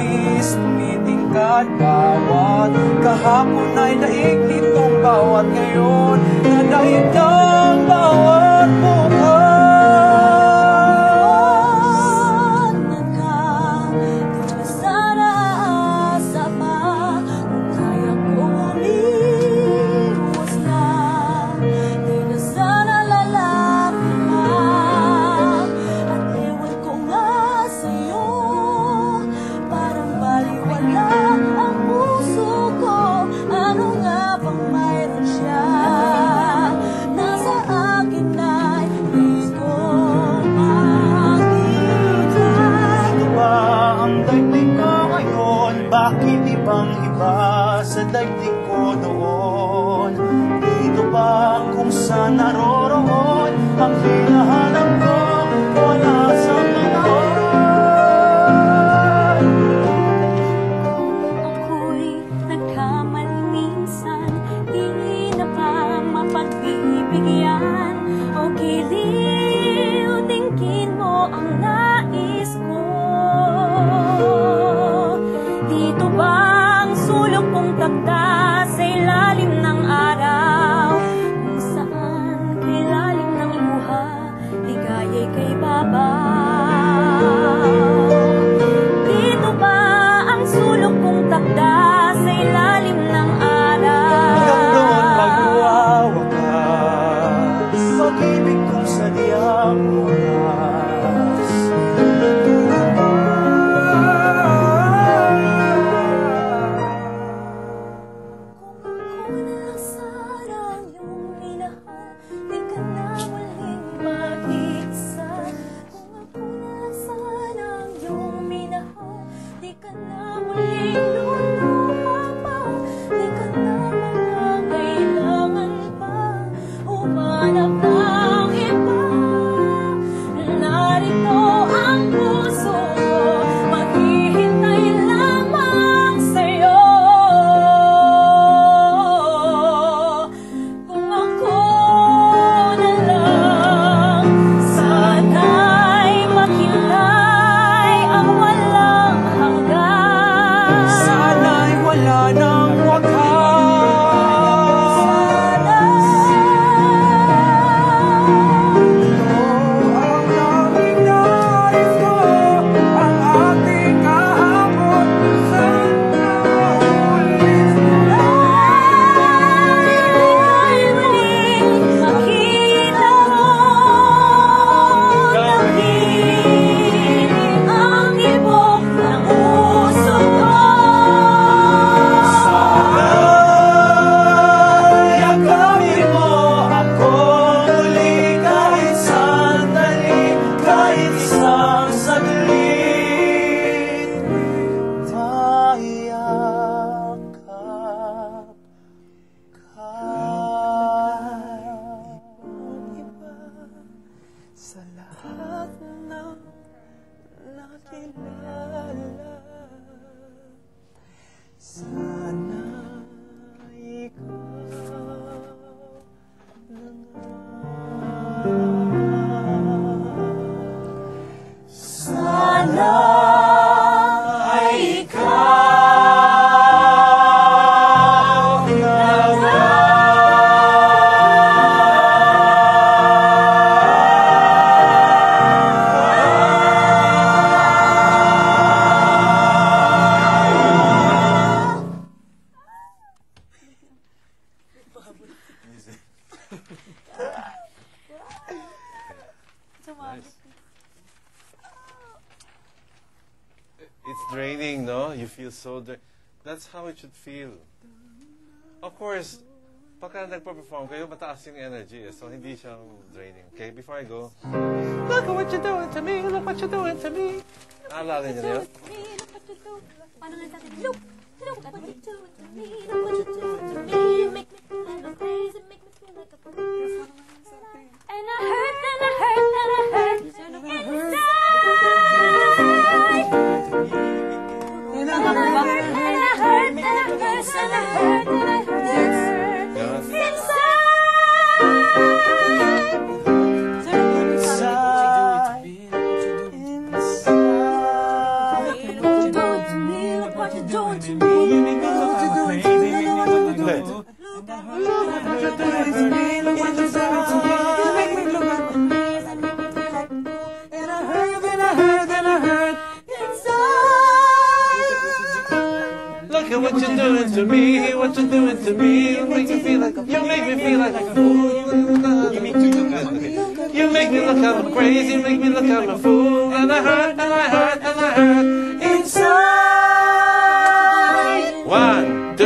labis tumitingkad. Bawat kahapon ay daig nitong bawat ngayon, na daig ng bawat bukas. Bakit ibang-iba sa daigdig ko noon? Dito ba kung saan naroroon ang hinahanap ko? Wala sa mga oras. Ako'y nagkamali minsan, di na pa mapagbibigyan. O giliw, tingin mo ang nais ko. Dito bang sulok kong takda sa ilalim ng araw, kung saan ilalim ng luha, ligaya'y kay babaw? Dito ba ang sulok kong takda sa ilalim ng araw? Hanggang doon magwawakas pag-ibig kong sadyang oras. Sa lahat ng nakilala, sana ikaw na nga. Sana Nice. It's draining, no? You feel so drained. That's how it should feel. Of course, pagka nagpa-perform kayo, mataas yung energy. So, hindi siyang draining. Okay, before I go, look what you're doing to me, look what you're doing to me. Naalala niyo na yun? Paano nga natin? Look what you're doing to me, look what you're doing to me. You make me feel like I'm crazy, make me feel like a fool. And I hurt, and I hurt, and I hurt inside. And I hurt, and I hurt, and I hurt, and I hurt, and I hurt inside. Inside. what you're doing to me. You make me look like I'm crazy, make me look like a fool. Look at what you're doing to me, look what you're doing to me. You make me look like a mess, and make me feel like a fool. And I hurt, and I hurt, and I hurt inside. Look at what you're doing to me, what you're doing to me. You make me feel like a fool. You make me look like you make me look I'm crazy, you make me look I'm a fool. And I hurt, and I hurt, and I hurt inside. 1, 2, 3.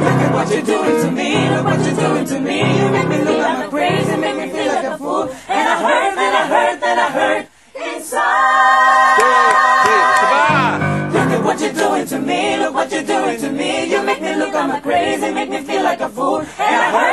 Look at what you're doing to me, look what you're doing to me. You make me look like I'm crazy, make me feel like a fool. And I hurt, and I hurt, and I hurt inside. 2, 3, Look at what you're doing to me, look what you're doing to me. You make me look I'm crazy, make me feel like a fool. And I hurt.